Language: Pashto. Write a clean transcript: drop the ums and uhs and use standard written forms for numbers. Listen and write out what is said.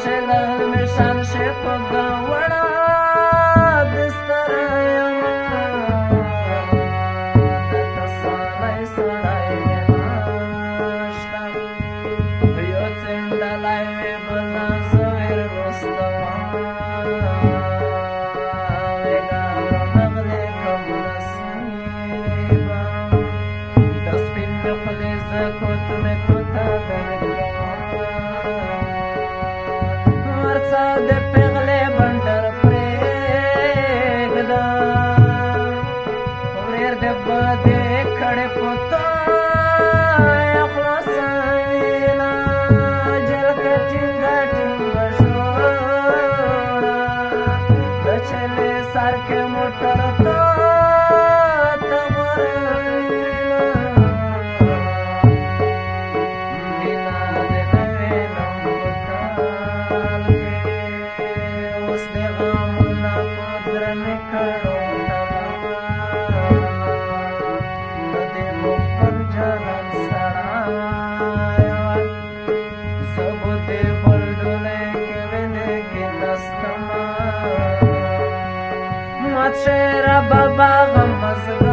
شلل مشان شي په گاوړه بستر یما د تسالای سړای نشتا یو څنډلای وی بل زویر رستوا ویګا نغلی کوم نصیبا د سپین خپلې زکو تمه تو تا د پیغلې بندر پرېږده ورېر د بدې کړې پوتا خلاصوینه جلکه ټینګه ټینګه شوړه د چلې سر کې موټر ته شیر بابا غمزگار